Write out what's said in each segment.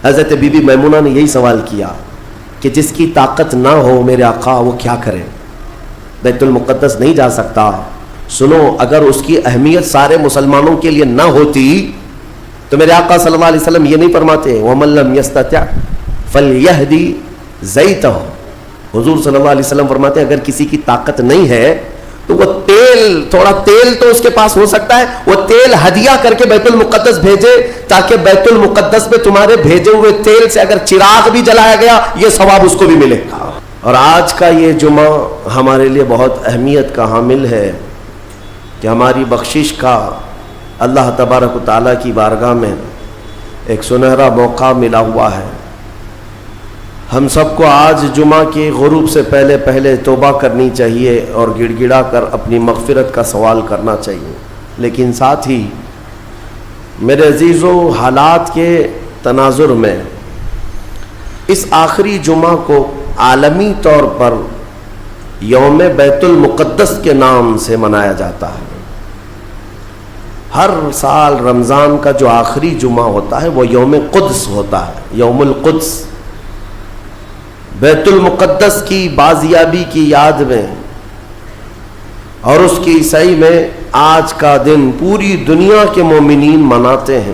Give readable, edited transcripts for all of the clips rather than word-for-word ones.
حضرت be be Maimuna نے یہی سوال کیا کہ جس کی طاقت نہ ہو میرے آقا وہ کیا کرے، بیت المقدس نہیں جا سکتا. سنو، اگر اس کی اہمیت سارے مسلمانوں کے لیے نہ ہوتی تو میرے آقا صلی اللہ علیہ وسلم یہ نہیں فرماتے وَمَن لَّمْ يَسْتَطِعْ فَلْيَهْدِ زَيْتَهُ. حضور صلی اللہ علیہ وسلم فرماتے ہیں اگر کسی کی طاقت نہیں ہے تو وہ تھوڑا تیل تو اس کے پاس ہو سکتا ہے، وہ تیل ہدیہ کر کے بیت المقدس بھیجے تاکہ بیت المقدس میں تمہارے بھیجے ہوئے تیل سے اگر چراغ بھی جلایا گیا یہ ثواب اس کو بھی ملے گا. اور آج کا یہ جمعہ ہمارے لیے بہت اہمیت کا حامل ہے کہ ہماری بخشش کا اللہ تبارک و تعالیٰ کی بارگاہ میں ایک سنہرا موقع ملا ہوا ہے. ہم سب کو آج جمعہ کے غروب سے پہلے توبہ کرنی چاہیے اور گڑ گڑا کر اپنی مغفرت کا سوال کرنا چاہیے. لیکن ساتھ ہی میرے عزیزو، حالات کے تناظر میں اس آخری جمعہ کو عالمی طور پر یوم بیت المقدس کے نام سے منایا جاتا ہے. ہر سال رمضان کا جو آخری جمعہ ہوتا ہے وہ یوم قدس ہوتا ہے، یوم القدس. بیت المقدس کی بازیابی کی یاد میں اور اس کی عیسائی میں آج کا دن پوری دنیا کے مومنین مناتے ہیں.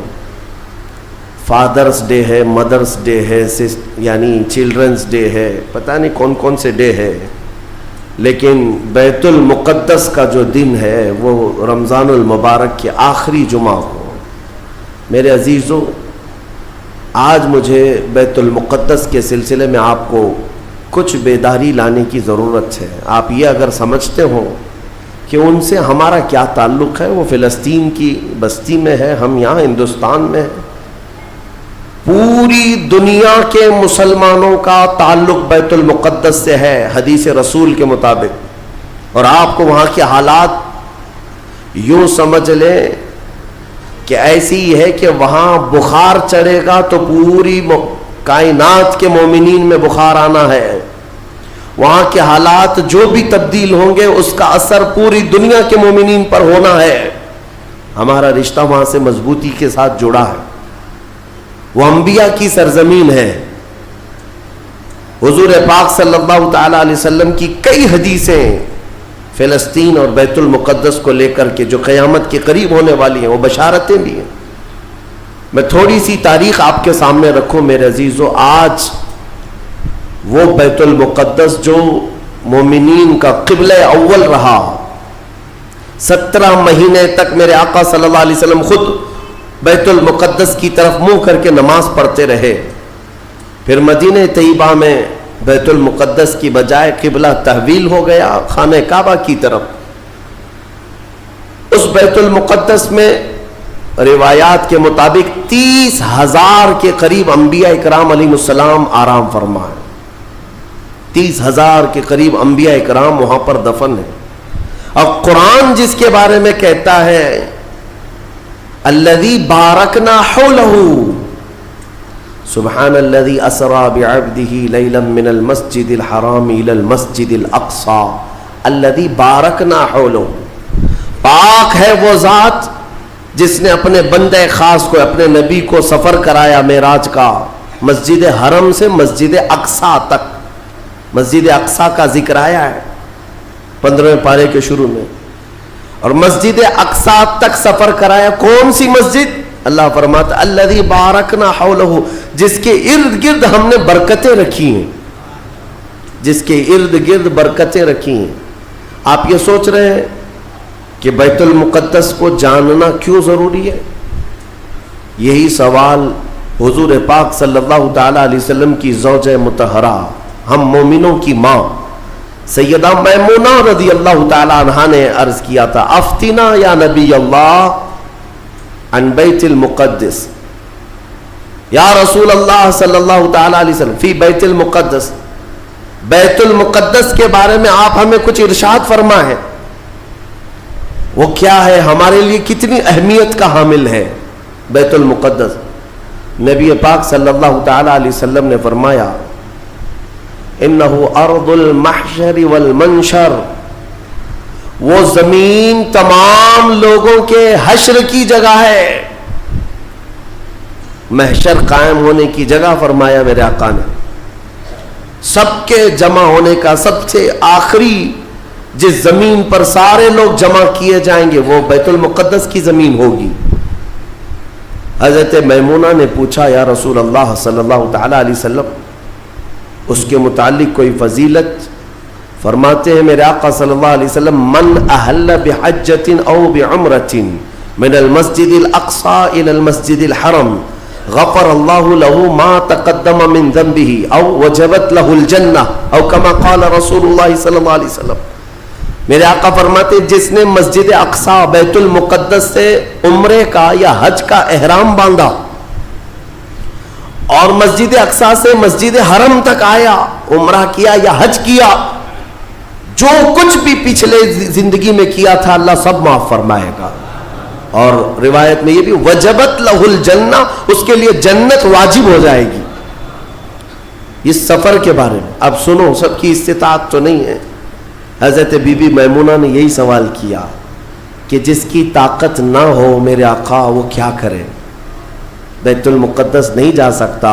فادرز ڈے ہے، مدرز ڈے ہے، یعنی چلڈرنز ڈے ہے، پتہ نہیں کون کون سے ڈے ہے. لیکن بیت المقدس کا جو دن ہے وہ رمضان المبارک کے آخری جمعہ کو. میرے عزیزو، آج مجھے بیت المقدس کے سلسلے میں آپ کو کچھ بیداری لانے کی ضرورت ہے. آپ یہ اگر سمجھتے ہو کہ ان سے ہمارا کیا تعلق ہے، وہ فلسطین کی بستی میں ہے، ہم یہاں ہندوستان میں ہیں. پوری دنیا کے مسلمانوں کا تعلق بیت المقدس سے ہے حدیث رسول کے مطابق. اور آپ کو وہاں کے حالات یوں سمجھ لیں کہ ایسی ہے کہ وہاں بخار چڑھے گا تو پوری کائنات کے مومنین میں بخار آنا ہے. وہاں کے حالات جو بھی تبدیل ہوں گے اس کا اثر پوری دنیا کے مومنین پر ہونا ہے. ہمارا رشتہ وہاں سے مضبوطی کے ساتھ جڑا ہے. وہ انبیاء کی سرزمین ہے. حضور پاک صلی اللہ تعالی علیہ وسلم کی کئی حدیثیں فلسطین اور بیت المقدس کو لے کر کے جو قیامت کے قریب ہونے والی ہیں وہ بشارتیں بھی ہیں. میں تھوڑی سی تاریخ آپ کے سامنے رکھوں میرے عزیزو. آج وہ بیت المقدس جو مومنین کا قبلہ اول رہا، 17 مہینے تک میرے آقا صلی اللہ علیہ وسلم خود بیت المقدس کی طرف منہ کر کے نماز پڑھتے رہے. پھر مدینہ طیبہ میں بیت المقدس کی بجائے قبلہ تحویل ہو گیا خانہ کعبہ کی طرف. اس بیت المقدس میں روایات کے مطابق 30,000 کے قریب انبیاء اکرام علیہ السلام آرام فرما ہے. 30,000 کے قریب انبیاء اکرام وہاں پر دفن ہیں. اور قرآن جس کے بارے میں کہتا ہے الذی بارکنا حولہ، سبحان الذی اسری بعبدہ لیلا من المسجد الحرام الی المسجد الاقصی الذی بارکنا حولہ. پاک ہے وہ ذات جس نے اپنے بندے خاص کو، اپنے نبی کو سفر کرایا معراج کا، مسجد حرم سے مسجد اقصی تک. مسجد اقصی کا ذکر آیا ہے 15ویں پارے کے شروع میں. اور مسجد اقصی تک سفر کرایا. کون سی مسجد؟ اللہ فرماتا الذی بارکنا حولہ، جس کے ارد گرد ہم نے برکتیں رکھی ہیں. جس کے ارد گرد برکتیں رکھی ہیں. آپ یہ سوچ رہے ہیں کہ بیت المقدس کو جاننا کیوں ضروری ہے؟ یہی سوال حضور پاک صلی اللہ تعالی علیہ وسلم کی زوجہ مطہرہ، ہم مومنوں کی ماں سیدہ میمونہ رضی اللہ تعالی عنہا نے عرض کیا تھا افتنا یا نبی اللہ عن بیت المقدس. یا رسول اللہ صلی اللہ تعالی علیہ وسلم فی بیت المقدس، بیت المقدس کے بارے میں آپ ہمیں کچھ ارشاد فرمائیں. وہ کیا ہے، ہمارے لیے کتنی اہمیت کا حامل ہے بیت المقدس؟ نبی پاک صلی اللہ تعالی علیہ وسلم نے فرمایا انہو ارض المحشر والمنشر، وہ زمین تمام لوگوں کے حشر کی جگہ ہے. محشر قائم ہونے کی جگہ فرمایا میرے آقا نے. سب کے جمع ہونے کا سب سے آخری جس زمین پر سارے لوگ جمع کیے جائیں گے وہ بیت المقدس کی زمین ہوگی. حضرت میمونہ نے پوچھا یا رسول اللہ صلی اللہ تعالی علیہ وسلم اس کے متعلق کوئی فضیلت؟ فرماتے ہیں میرے آقا صلی اللہ علیہ وسلم من احل بحجۃ او بعمرۃ من المسجد الاقصى الى المسجد الحرم غفر اللہ له ما تقدم من ذنبه او وجبت له الجنہ او كما قال رسول اللہ صلی اللہ علیہ وسلم. میرے آقا فرماتے جس نے مسجد اقصی بیت المقدس سے عمرے کا یا حج کا احرام باندھا اور مسجد اقصی سے مسجد حرم تک آیا، عمرہ کیا یا حج کیا، جو کچھ بھی پچھلے زندگی میں کیا تھا اللہ سب معاف فرمائے گا. اور روایت میں یہ بھی وجبت لہ الجنہ، اس کے لیے جنت واجب ہو جائے گی. اس سفر کے بارے میں اب سنو، سب کی استطاعت تو نہیں ہے. حضرت بی بی میمونہ نے یہی سوال کیا کہ جس کی طاقت نہ ہو میرے آقا وہ کیا کرے، بیت المقدس نہیں جا سکتا.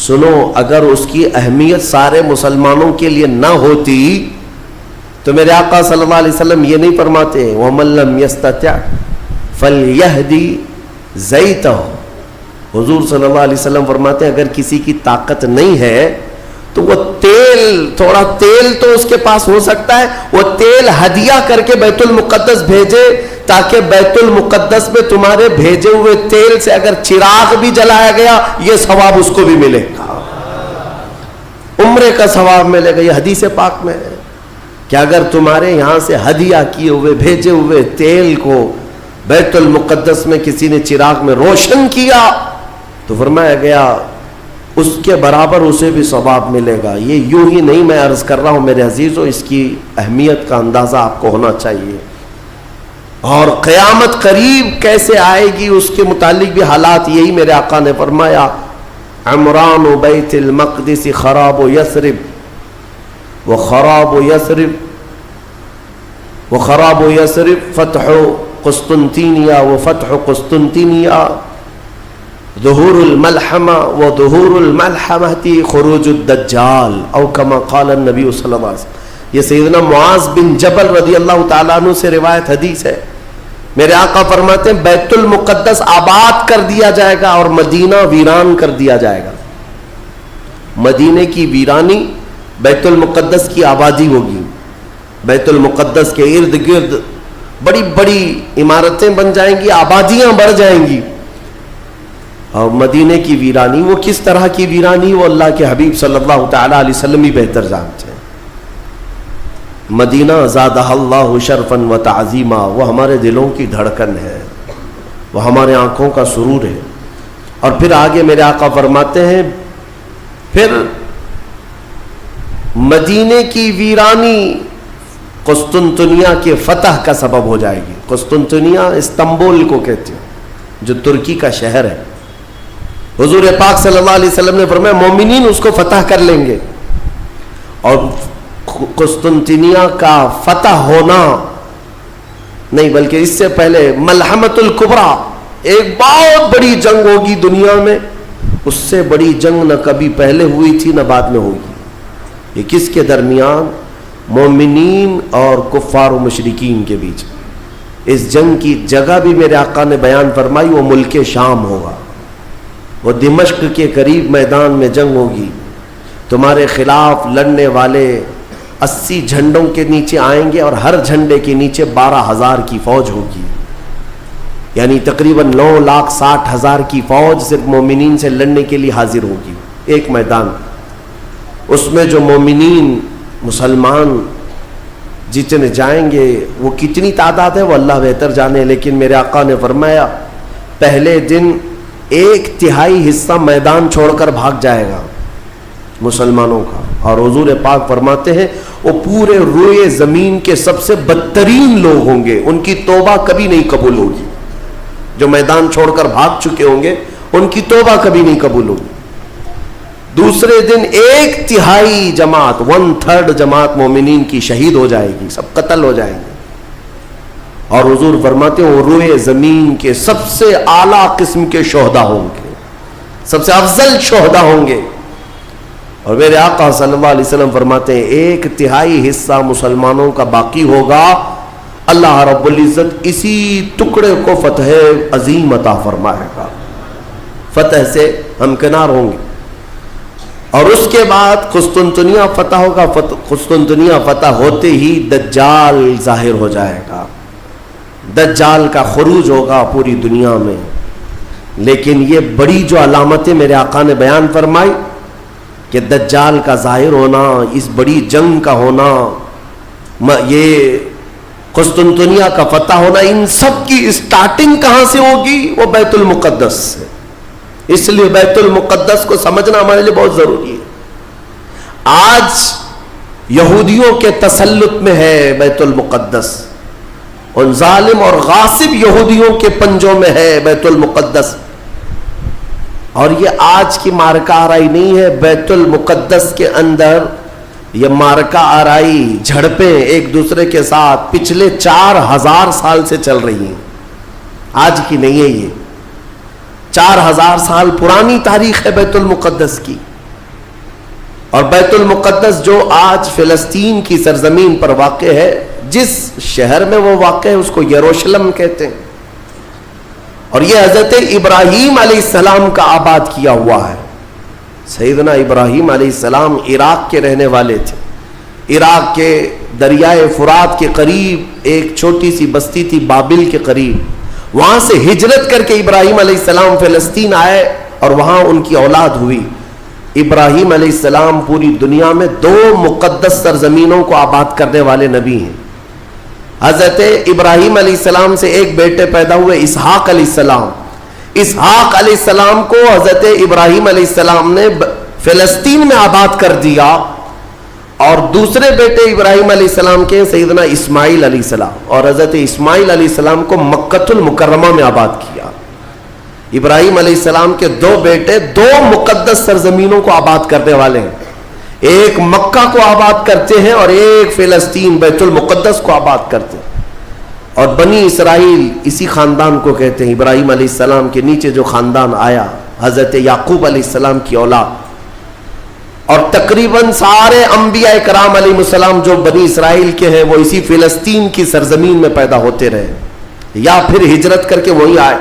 سنو، اگر اس کی اہمیت سارے مسلمانوں کے لیے نہ ہوتی تو میرے آقا صلی اللہ علیہ وسلم یہ نہیں فرماتے وَمَن لَّمْ يَسْتَطِعْ فَلْيَهْدِ زَيْتَهُ. حضور صلی اللہ علیہ وسلم فرماتے ہیں اگر کسی کی طاقت نہیں ہے تو وہ تھوڑا تیل تو اس کے پاس ہو سکتا ہے، وہ تیل ہدیہ کر کے بیت المقدس بھیجے تاکہ بیت المقدس میں تمہارے بھیجے ہوئے تیل سے اگر چراغ بھی جلایا گیا یہ ثواب اس کو بھی ملے گا، عمرے کا ثواب ملے گا. یہ حدیث پاک میں ہے کہ اگر تمہارے یہاں سے ہدیہ کیے ہوئے بھیجے ہوئے تیل کو بیت المقدس میں کسی نے چراغ میں روشن کیا تو فرمایا گیا اس کے برابر اسے بھی ثواب ملے گا. یہ یوں ہی نہیں میں عرض کر رہا ہوں میرے عزیزو، اس کی اہمیت کا اندازہ آپ کو ہونا چاہیے. اور قیامت قریب کیسے آئے گی اس کے متعلق بھی حالات یہی میرے آقا نے فرمایا عمران بیت المقدس خراب یثرب وخراب یثرب فتح قسطنطینیہ وفتح قسطنطینیہ ظہور الملحمہ وظہور الملحمہ خروج الدجال او کما قال النبی صلی اللہ علیہ وسلم. یہ سیدنا معاذ بن جبل رضی اللہ تعالیٰ عنہ سے روایت حدیث ہے. میرے آقا فرماتے ہیں بیت المقدس آباد کر دیا جائے گا اور مدینہ ویران کر دیا جائے گا. مدینے کی ویرانی بیت المقدس کی آبادی ہوگی. بیت المقدس کے ارد گرد بڑی بڑی عمارتیں بن جائیں گی، آبادیاں بڑھ جائیں گی. اور مدینے کی ویرانی وہ کس طرح کی ویرانی وہ اللہ کے حبیب صلی اللہ تعالی علیہ وسلم ہی بہتر جانتے ہیں. مدینہ زادہ اللہ شرفا و تعظیما، وہ ہمارے دلوں کی دھڑکن ہے، وہ ہمارے آنکھوں کا سرور ہے. اور پھر آگے میرے آقا فرماتے ہیں پھر مدینے کی ویرانی قسطنطنیہ کے فتح کا سبب ہو جائے گی. قسطنطنیہ استنبول کو کہتے ہیں جو ترکی کا شہر ہے. حضور پاک صلی اللہ علیہ وسلم نے فرمایا مومنین اس کو فتح کر لیں گے. اور قسطنطنیہ کا فتح ہونا نہیں بلکہ اس سے پہلے ملحمۃ الکبریٰ ایک بہت بڑی جنگ ہوگی دنیا میں. اس سے بڑی جنگ نہ کبھی پہلے ہوئی تھی نہ بعد میں ہوگی. یہ کس کے درمیان؟ مومنین اور کفار و مشرکین کے بیچ. اس جنگ کی جگہ بھی میرے آقا نے بیان فرمائی، وہ ملک شام ہوگا، وہ دمشق کے قریب میدان میں جنگ ہوگی. تمہارے خلاف لڑنے والے 80 جھنڈوں کے نیچے آئیں گے اور ہر جھنڈے کے نیچے 12,000 کی فوج ہوگی، یعنی تقریباً 9,60,000 کی فوج صرف مومنین سے لڑنے کے لیے حاضر ہوگی ایک میدان. اس میں جو مومنین مسلمان جتنے جائیں گے وہ کتنی تعداد ہے وہ اللہ بہتر جانے، لیکن میرے آقا نے فرمایا پہلے دن 1/3 حصہ میدان چھوڑ کر بھاگ جائے گا مسلمانوں کا. اور حضور پاک فرماتے ہیں وہ پورے روئے زمین کے سب سے بدترین لوگ ہوں گے، ان کی توبہ کبھی نہیں قبول ہوگی. جو میدان چھوڑ کر بھاگ چکے ہوں گے ان کی توبہ کبھی نہیں قبول ہوگی. دوسرے دن 1/3 جماعت 1/3 جماعت مومنین کی شہید ہو جائے گی، سب قتل ہو جائیں گے. اور حضور فرماتے ہیں وہ روئے زمین کے سب سے اعلیٰ قسم کے شہداء ہوں گے. سب سے افضل شہداء ہوں گے. اور میرے آقا صلی اللہ علیہ وسلم فرماتے ہیں 1/3 حصہ مسلمانوں کا باقی ہوگا, اللہ رب العزت اسی ٹکڑے کو فتح عظیم عطا فرمائے گا, فتح سے ہمکنار ہوں گے. اور اس کے بعد قسطنطنیہ فتح ہوگا. قسطنطنیہ فتح ہوتے ہی دجال ظاہر ہو جائے گا, دجال کا خروج ہوگا پوری دنیا میں. لیکن یہ بڑی جو علامتیں میرے آقا نے بیان فرمائی کہ دجال کا ظاہر ہونا, اس بڑی جنگ کا ہونا, یہ قسطنطنیہ کا فتح ہونا, ان سب کی اسٹارٹنگ کہاں سے ہوگی؟ وہ بیت المقدس سے. اس لیے بیت المقدس کو سمجھنا ہمارے لیے بہت ضروری ہے. آج یہودیوں کے تسلط میں ہے بیت المقدس, ان ظالم اور غاصب یہودیوں کے پنجوں میں ہے بیت المقدس. اور یہ آج کی مارکہ آرائی نہیں ہے, بیت المقدس کے اندر یہ مارکہ آرائی, جھڑپیں ایک دوسرے کے ساتھ پچھلے 4000 سال سے چل رہی ہیں, آج کی نہیں ہے. یہ 4000 سال پرانی تاریخ ہے بیت المقدس کی. اور بیت المقدس جو آج فلسطین کی سرزمین پر واقع ہے, جس شہر میں وہ واقع ہے اس کو یروشلم کہتے ہیں. اور یہ حضرت ابراہیم علیہ السلام کا آباد کیا ہوا ہے. سیدنا ابراہیم علیہ السلام عراق کے رہنے والے تھے. عراق کے دریائے فرات کے قریب ایک چھوٹی سی بستی تھی, بابل کے قریب. وہاں سے ہجرت کر کے ابراہیم علیہ السلام فلسطین آئے اور وہاں ان کی اولاد ہوئی. ابراہیم علیہ السلام پوری دنیا میں 2 مقدس سرزمینوں کو آباد کرنے والے نبی ہیں. حضرت ابراہیم علیہ السلام سے ایک بیٹے پیدا ہوئے, اسحاق علیہ السلام. اسحاق علیہ السلام کو حضرت ابراہیم علیہ السلام نے فلسطین میں آباد کر دیا, اور دوسرے بیٹے ابراہیم علیہ السلام کے سیدنا اسماعیل علیہ السلام, اور حضرت اسماعیل علیہ السلام کو مکۃ المکرمہ میں آباد کیا. ابراہیم علیہ السلام کے 2 بیٹے 2 مقدس سرزمینوں کو آباد کرنے والے ہیں. ایک مکہ کو آباد کرتے ہیں اور ایک فلسطین بیت المقدس کو آباد کرتے ہیں. اور بنی اسرائیل اسی خاندان کو کہتے ہیں. ابراہیم علیہ السلام کے نیچے جو خاندان آیا, حضرت یعقوب علیہ السلام کی اولاد, اور تقریباً سارے انبیاء کرام علیہ السلام جو بنی اسرائیل کے ہیں وہ اسی فلسطین کی سرزمین میں پیدا ہوتے رہے, یا پھر ہجرت کر کے وہی آئے.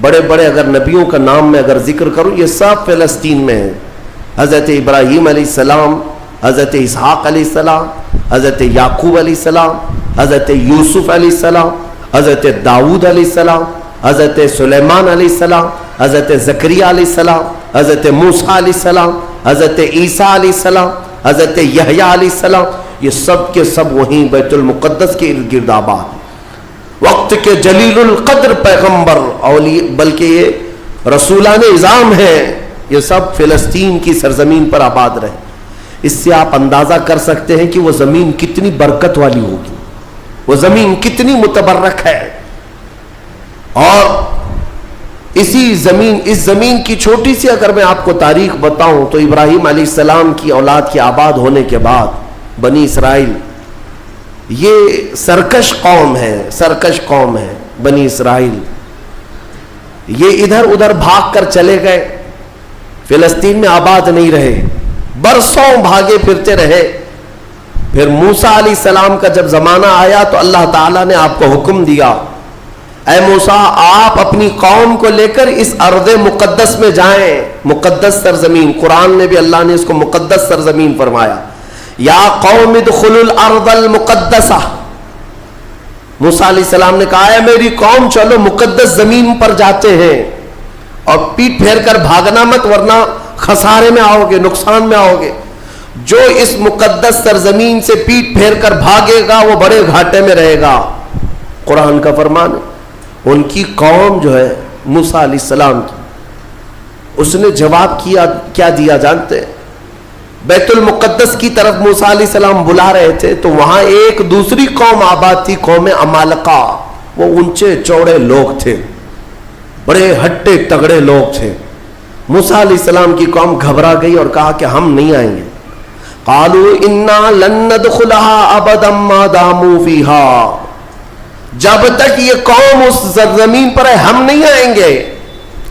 بڑے بڑے اگر نبیوں کا نام میں اگر ذکر کروں, یہ سب فلسطین میں ہیں. حضرت ابراہیم علیہ السلام, حضرت اسحاق علیہ السلام, حضرت یعقوب علیہ السلام, حضرت یوسف علیہ السلام, حضرت داؤد علیہ السلام, حضرت سلیمان علیہ السلام, حضرت زکریا علیہ السلام, حضرت موسیٰ علیہ السلام, حضرت عیسیٰ علیہ السلام, حضرت یحییٰ علیہ السلام, یہ سب کے سب وہیں بیت المقدس کے ارد گرد آباد. وقت کے جلیل القدر پیغمبر بلکہ یہ رسولان اعظام ہیں, یہ سب فلسطین کی سرزمین پر آباد رہے. اس سے آپ اندازہ کر سکتے ہیں کہ وہ زمین کتنی برکت والی ہوگی, وہ زمین کتنی متبرک ہے. اور اس زمین کی چھوٹی سی اگر میں آپ کو تاریخ بتاؤں تو ابراہیم علیہ السلام کی اولاد کے آباد ہونے کے بعد بنی اسرائیل یہ سرکش قوم ہے بنی اسرائیل. یہ ادھر ادھر بھاگ کر چلے گئے, فلسطین میں آباد نہیں رہے, برسوں بھاگے پھرتے رہے. پھر موسیٰ علیہ السلام کا جب زمانہ آیا تو اللہ تعالیٰ نے آپ کو حکم دیا, اے موسیٰ آپ اپنی قوم کو لے کر اس ارض مقدس میں جائیں. مقدس سرزمین, قرآن نے بھی اللہ نے اس کو مقدس سرزمین فرمایا. یا قوم ادخلوا الارض المقدسہ. موسیٰ علیہ السلام نے کہا ہے میری قوم چلو مقدس زمین پر جاتے ہیں, اور پیٹ پھیر کر بھاگنا مت ورنہ خسارے میں آؤ گے, نقصان میں آؤ گے. جو اس مقدس سرزمین سے پیٹ پھیر کر بھاگے گا وہ بڑے گھاٹے میں رہے گا. قرآن کا فرمان ہے. ان کی قوم جو ہے موسیٰ علیہ السلام کی, اس نے جواب کیا دیا جانتے ہیں؟ بیت المقدس کی طرف موسیٰ علیہ السلام بلا رہے تھے تو وہاں ایک دوسری قوم آباد تھی, قوم عمالقہ. وہ اونچے چوڑے لوگ تھے, بڑے ہٹے تگڑے لوگ تھے. موسیٰ علیہ السلام کی قوم گھبرا گئی اور کہا کہ ہم نہیں آئیں گے. قالوا انا لن ندخلها ابدا ما داموا فيها. جب تک یہ قوم اس زمین پر ہے ہم نہیں آئیں گے.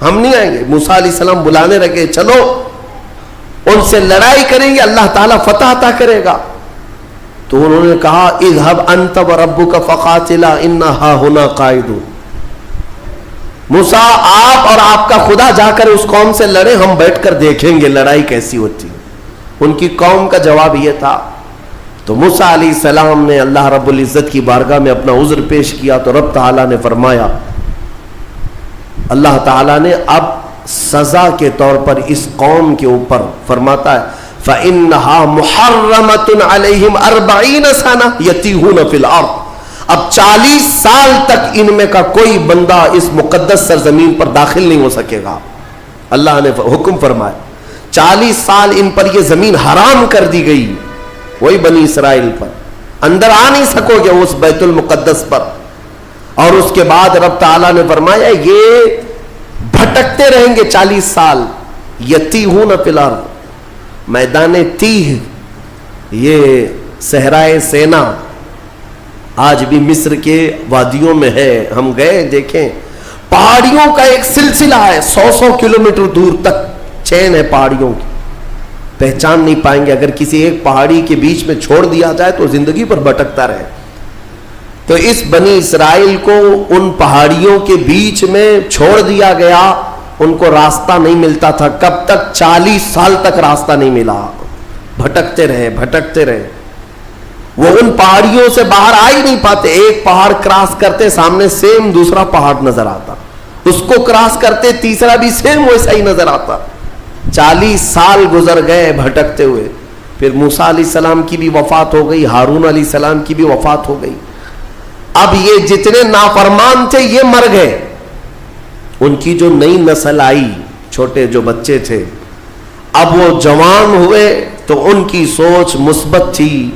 ہم نہیں آئیں گے. موسیٰ علیہ السلام بلانے لگے, چلو ان سے لڑائی کریں گے, اللہ تعالیٰ فتح عطا کرے گا. تو انہوں نے کہا اذهب انت وربك فقاتلا انا هاهنا قاعدون. موسیٰ آپ اور آپ کا خدا جا کر اس قوم سے لڑے, ہم بیٹھ کر دیکھیں گے لڑائی کیسی ہوتی. ان کی قوم کا جواب یہ تھا. تو موسیٰ علیہ السلام نے اللہ رب العزت کی بارگاہ میں اپنا عذر پیش کیا, تو رب تعالیٰ نے فرمایا, اللہ تعالیٰ نے اب سزا کے طور پر اس قوم کے اوپر فرماتا ہے فَإِنَّهَا مُحَرَّمَةٌ عَلَيْهِمْ 40 سَنَةً يَتِيهُونَ فِي الْأَرْضِ. اب 40 سال تک ان میں کا کوئی بندہ اس مقدس سرزمین پر داخل نہیں ہو سکے گا. اللہ نے حکم فرمایا 40 سال ان پر یہ زمین حرام کر دی گئی, وہی بنی اسرائیل پر, اندر آ نہیں سکو گے اس بیت المقدس پر. اور اس کے بعد رب تعالیٰ نے فرمایا یہ بھٹکتے رہیں گے 40 سال. یتیہون فی الارض, میدان تیہ, یہ صحرائے سینا آج بھی مصر کے وادیوں میں ہے. ہم گئے دیکھیں, پہاڑیوں کا ایک سلسلہ ہے, 100 کلومیٹر دور تک چین ہے پہاڑیوں کی, پہچان نہیں پائیں گے. اگر کسی ایک پہاڑی کے بیچ میں چھوڑ دیا جائے تو زندگی پر بھٹکتا رہے. تو اس بنی اسرائیل کو ان پہاڑیوں کے بیچ میں چھوڑ دیا گیا, ان کو راستہ نہیں ملتا تھا. کب تک؟ 40 سال تک راستہ نہیں ملا, بھٹکتے رہے بھٹکتے رہے. وہ ان پہاڑیوں سے باہر آ ہی نہیں پاتے. ایک پہاڑ کراس کرتے سامنے سیم دوسرا پہاڑ نظر آتا, اس کو کراس کرتے تیسرا بھی سیم ویسا ہی نظر آتا. 40 سال گزر گئے بھٹکتے ہوئے. پھر موسیٰ علیہ السلام کی بھی وفات ہو گئی, ہارون علیہ السلام کی بھی وفات ہو گئی. اب یہ جتنے نافرمان تھے یہ مر گئے. ان کی جو نئی نسل آئی, چھوٹے جو بچے تھے, اب وہ جوان ہوئے تو ان کی سوچ مثبت تھی,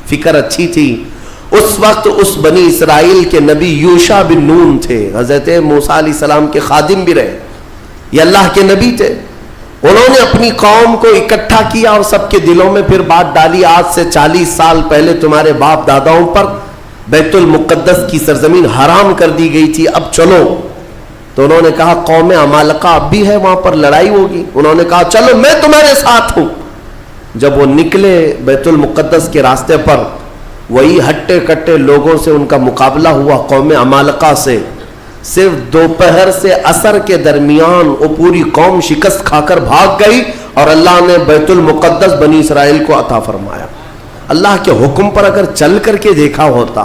فکر اچھی تھی. اس وقت اس بنی اسرائیل کے نبی یوشع بن نون تھے, حضرت موسیٰ علیہ السلام کے خادم بھی رہے, یہ اللہ کے نبی تھے. انہوں نے اپنی قوم کو اکٹھا کیا اور سب کے دلوں میں پھر بات ڈالی, آج سے 40 سال پہلے تمہارے باپ داداؤں پر بیت المقدس کی سرزمین حرام کر دی گئی تھی, اب چلو. تو انہوں نے کہا قوم عمالقہ اب بھی ہے, وہاں پر لڑائی ہوگی. انہوں نے کہا چلو میں تمہارے ساتھ ہوں. جب وہ نکلے بیت المقدس کے راستے پر, وہی ہٹے کٹے لوگوں سے ان کا مقابلہ ہوا, قوم عمالقہ سے. صرف دوپہر سے عصر کے درمیان وہ پوری قوم شکست کھا کر بھاگ گئی اور اللہ نے بیت المقدس بنی اسرائیل کو عطا فرمایا. اللہ کے حکم پر اگر چل کر کے دیکھا ہوتا,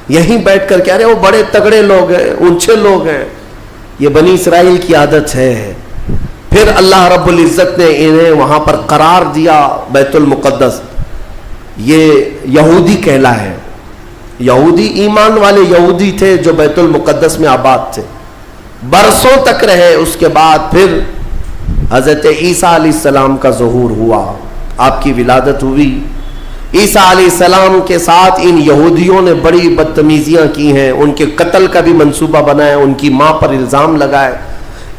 یہیں بیٹھ کر کہہ رہے وہ بڑے تگڑے لوگ ہیں, اونچے لوگ ہیں, یہ بنی اسرائیل کی عادت ہے. پھر اللہ رب العزت نے انہیں وہاں پر قرار دیا بیت المقدس. یہ یہودی کہلا ہے, یہودی ایمان والے یہودی تھے جو بیت المقدس میں آباد تھے, برسوں تک رہے. اس کے بعد پھر حضرت عیسیٰ علیہ السلام کا ظہور ہوا, آپ کی ولادت ہوئی. عیسیٰ علیہ السلام کے ساتھ ان یہودیوں نے بڑی بدتمیزیاں کی ہیں, ان کے قتل کا بھی منصوبہ بنایا, ان کی ماں پر الزام لگائے.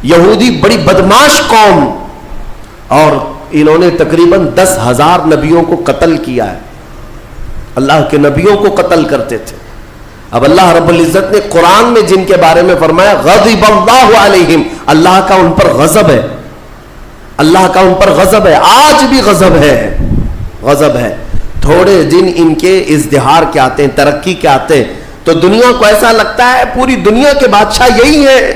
یہودی بڑی بدماش قوم, اور انہوں نے تقریباً 10,000 نبیوں کو قتل کیا ہے. اللہ کے نبیوں کو قتل کرتے تھے. اب اللہ رب العزت نے قرآن میں جن کے بارے میں فرمایا غضب اللہ علیہم, اللہ کا ان پر غضب ہے, اللہ کا ان پر غضب ہے, آج بھی غضب ہے, غضب ہے. تھوڑے دن ان کے ازدہار کے آتے ہیں, ترقی کے آتے ہیں, تو دنیا کو ایسا لگتا ہے پوری دنیا کے بادشاہ یہی ہیں.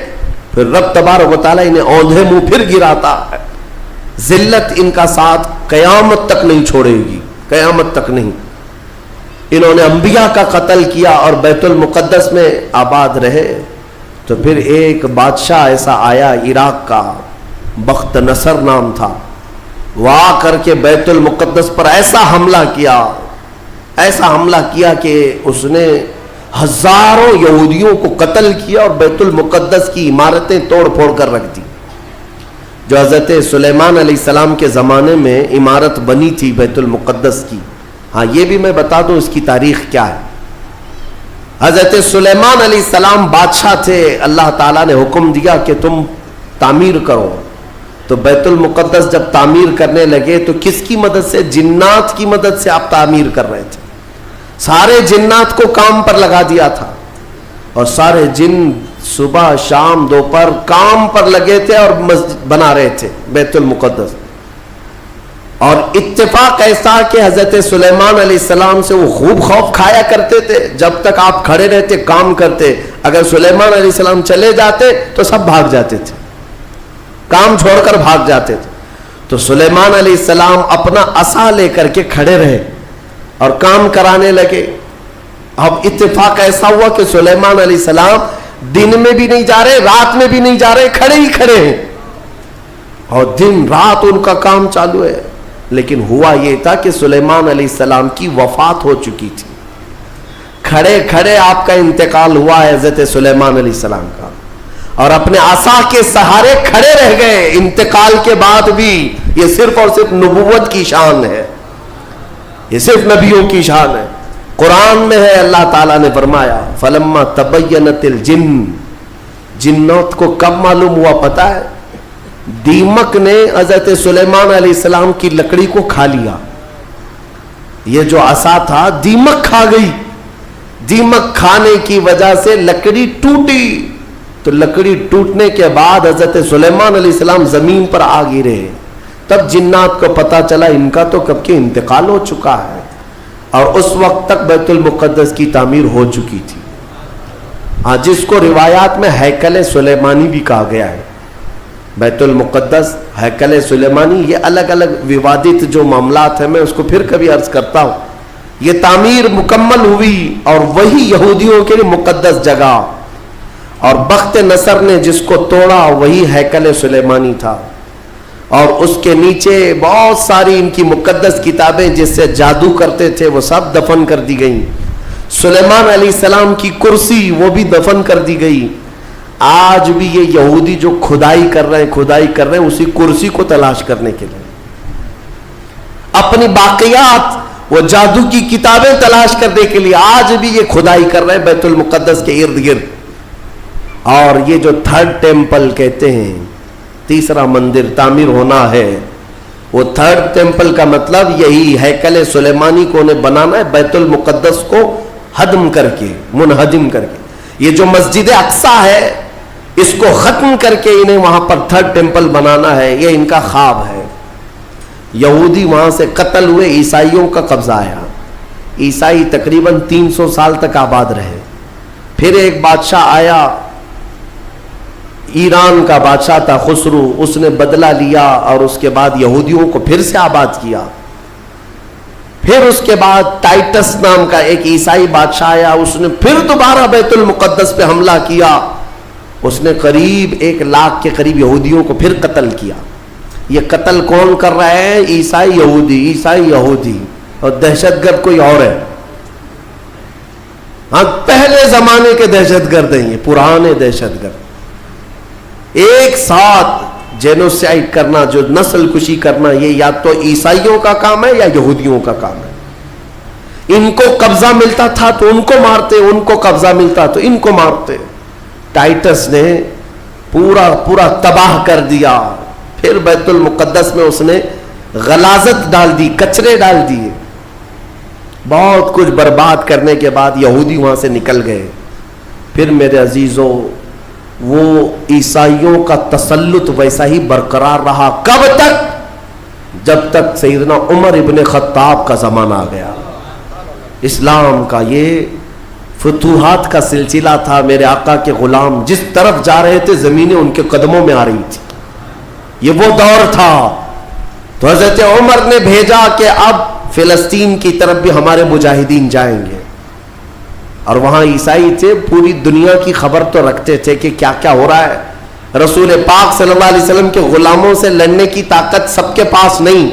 پھر رب تبارک و تعالیٰ انہیں اوندھے منہ پھر گراتا ہے. ذلت ان کا ساتھ قیامت تک نہیں چھوڑے گی, قیامت تک نہیں. انہوں نے انبیاء کا قتل کیا اور بیت المقدس میں آباد رہے. تو پھر ایک بادشاہ ایسا آیا عراق کا, بخت نصر نام تھا, وہ آ کر کے بیت المقدس پر ایسا حملہ کیا, ایسا حملہ کیا کہ اس نے ہزاروں یہودیوں کو قتل کیا اور بیت المقدس کی عمارتیں توڑ پھوڑ کر رکھ دی. جو حضرت سلیمان علیہ السلام کے زمانے میں عمارت بنی تھی بیت المقدس کی. ہاں یہ بھی میں بتا دوں اس کی تاریخ کیا ہے. حضرت سلیمان علیہ السلام بادشاہ تھے, اللہ تعالیٰ نے حکم دیا کہ تم تعمیر کرو. تو بیت المقدس جب تعمیر کرنے لگے تو کس کی مدد سے؟ جنات کی مدد سے آپ تعمیر کر رہے تھے. سارے جنات کو کام پر لگا دیا تھا اور سارے جن صبح شام دوپہر کام پر لگے تھے اور مسجد بنا رہے تھے بیت المقدس. اور اتفاق ایسا کہ حضرت سلیمان علیہ السلام سے وہ خوب خوف کھایا کرتے تھے. جب تک آپ کھڑے رہتے کام کرتے, اگر سلیمان علیہ السلام چلے جاتے تو سب بھاگ جاتے تھے, کام چھوڑ کر بھاگ جاتے تھے. تو سلیمان علیہ السلام اپنا عصا لے کر کے کھڑے رہے اور کام کرانے لگے. اب اتفاق ایسا ہوا کہ سلیمان علیہ السلام دن میں بھی نہیں جا رہے, رات میں بھی نہیں جا رہے, کھڑے ہی کھڑے ہیں اور دن رات ان کا کام چالو ہے. لیکن ہوا یہ تھا کہ سلیمان علیہ السلام کی وفات ہو چکی تھی. کھڑے کھڑے آپ کا انتقال ہوا ہے حضرت سلیمان علیہ السلام کا, اور اپنے عصا کے سہارے کھڑے رہ گئے. انتقال کے بعد بھی یہ صرف اور صرف نبوت کی شان ہے, یہ صرف نبیوں کی شان ہے. قرآن میں ہے, اللہ تعالیٰ نے فرمایا فلما تبینت الجن, جنات کو کب معلوم ہوا پتا ہے؟ دیمک نے حضرت سلیمان علیہ السلام کی لکڑی کو کھا لیا. یہ جو عصا تھا دیمک کھا گئی. دیمک کھانے کی وجہ سے لکڑی ٹوٹی. تو لکڑی ٹوٹنے کے بعد حضرت سلیمان علیہ السلام زمین پر آ گرے. تب جنات کو پتا چلا ان کا تو کب کے انتقال ہو چکا ہے, اور اس وقت تک بیت المقدس کی تعمیر ہو چکی تھی. جس کو روایات میں ہیکل سلیمانی بھی کہا گیا ہے. بیت المقدس, ہیکل سلیمانی, یہ الگ الگ ووادت جو معاملات ہیں, میں اس کو پھر کبھی عرض کرتا ہوں. یہ تعمیر مکمل ہوئی اور وہی یہودیوں کے لیے مقدس جگہ, اور بخت نصر نے جس کو توڑا وہی ہیکل سلیمانی تھا. اور اس کے نیچے بہت ساری ان کی مقدس کتابیں جس سے جادو کرتے تھے وہ سب دفن کر دی گئیں. سلیمان علیہ السلام کی کرسی وہ بھی دفن کر دی گئی. آج بھی یہ یہودی جو کھدائی کر رہے ہیں اسی کرسی کو تلاش کرنے کے لیے, اپنی باقیات وہ جادو کی کتابیں تلاش کرنے کے لیے آج بھی یہ کھدائی کر رہے ہیں بیت المقدس کے ارد گرد. اور یہ جو تھرڈ ٹیمپل کہتے ہیں, تیسرا مندر تعمیر ہونا ہے, وہ تھرڈ ٹیمپل کا مطلب یہی ہیکل سلیمانی کو انہیں بنانا ہے, بیت المقدس کو ہدم کر کے, منہدم کر کے. یہ جو مسجد اقصی ہے اس کو ختم کر کے انہیں وہاں پر تھرڈ ٹیمپل بنانا ہے. یہ ان کا خواب ہے. یہودی وہاں سے قتل ہوئے, عیسائیوں کا قبضہ آیا. عیسائی تقریباً 300 سال تک آباد رہے. پھر ایک بادشاہ آیا, ایران کا بادشاہ تھا خسرو, اس نے بدلہ لیا اور اس کے بعد یہودیوں کو پھر سے آباد کیا. پھر اس کے بعد ٹائٹس نام کا ایک عیسائی بادشاہ آیا, اس نے پھر دوبارہ بیت المقدس پہ حملہ کیا. اس نے قریب 1 لاکھ کے قریب یہودیوں کو پھر قتل کیا. یہ قتل کون کر رہا ہے؟ عیسائی یہودی, اور دہشت گرد کوئی اور ہے. ہاں, پہلے زمانے کے دہشت گرد ہیں یہ, پرانے دہشت گرد. ایک ساتھ جینوسائڈ کرنا, جو نسل کشی کرنا, یہ یا تو عیسائیوں کا کام ہے یا یہودیوں کا کام ہے. ان کو قبضہ ملتا تھا تو ان کو مارتے, ان کو قبضہ ملتا تو ان کو مارتے. ٹائٹس نے پورا تباہ کر دیا. پھر بیت المقدس میں اس نے غلاظت ڈال دی, کچرے ڈال دیے. بہت کچھ برباد کرنے کے بعد یہودی وہاں سے نکل گئے. پھر میرے عزیزوں, وہ عیسائیوں کا تسلط ویسا ہی برقرار رہا. کب تک؟ جب تک سیدنا عمر ابن خطاب کا زمانہ آ گیا. اسلام کا یہ فتوحات کا سلسلہ تھا. میرے آقا کے غلام جس طرف جا رہے تھے زمینیں ان کے قدموں میں آ رہی تھی. یہ وہ دور تھا. تو حضرت عمر نے بھیجا کہ اب فلسطین کی طرف بھی ہمارے مجاہدین جائیں گے. اور وہاں عیسائی تھے, پوری دنیا کی خبر تو رکھتے تھے کہ کیا کیا ہو رہا ہے. رسول پاک صلی اللہ علیہ وسلم کے غلاموں سے لڑنے کی طاقت سب کے پاس نہیں.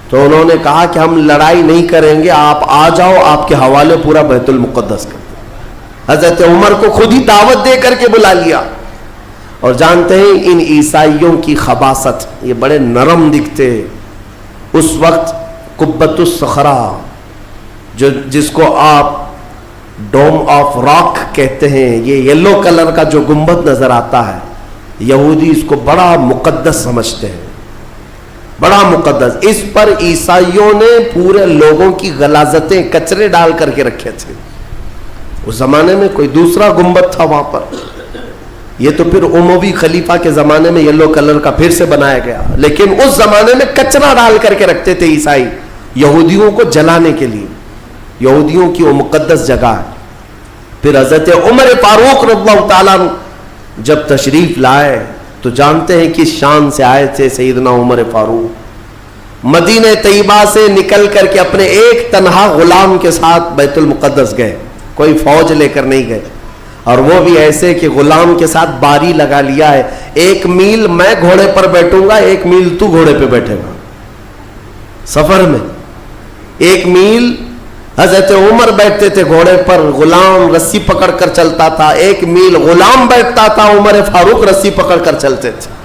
تو انہوں نے کہا کہ ہم لڑائی نہیں کریں گے, آپ آ جاؤ, آپ کے حوالے پورا بیت المقدس کر دیں. حضرت عمر کو خود ہی دعوت دے کر کے بلا لیا. اور جانتے ہیں ان عیسائیوں کی خباثت, یہ بڑے نرم دکھتے. اس وقت قبۃ الصخرہ, جس کو آپ ڈوم آف راک کہتے ہیں, یہ یلو کلر کا جو گنبد نظر آتا ہے, یہودی اس کو بڑا مقدس سمجھتے ہیں, بڑا مقدس. اس پر عیسائیوں نے پورے لوگوں کی غلاظتیں, کچرے ڈال کر کے رکھے تھے. اس زمانے میں کوئی دوسرا گنبد تھا وہاں پر, یہ تو پھر اموی خلیفہ کے زمانے میں یلو کلر کا پھر سے بنایا گیا، لیکن اس زمانے میں کچرا ڈال کر کے رکھتے تھے عیسائی یہودیوں کو جلانے کے لیے، یہودیوں کی وہ مقدس جگہ ہے۔ پھر حضرت عمر فاروق رضی اللہ تعالیٰ جب تشریف لائے تو جانتے ہیں کہ شان سے آئے تھے سیدنا عمر فاروق، مدینہ طیبہ سے نکل کر کے اپنے ایک تنہا غلام کے ساتھ بیت المقدس گئے، کوئی فوج لے کر نہیں گئے، اور وہ بھی ایسے کہ غلام کے ساتھ باری لگا لیا ہے، 1 میل میں گھوڑے پر بیٹھوں گا، 1 میل تو گھوڑے پہ بیٹھے گا، سفر میں 1 میل حضرت عمر بیٹھتے تھے گھوڑے پر، غلام رسی پکڑ کر چلتا تھا، 1 میل غلام بیٹھتا تھا، عمر فاروق رسی پکڑ کر چلتے تھے۔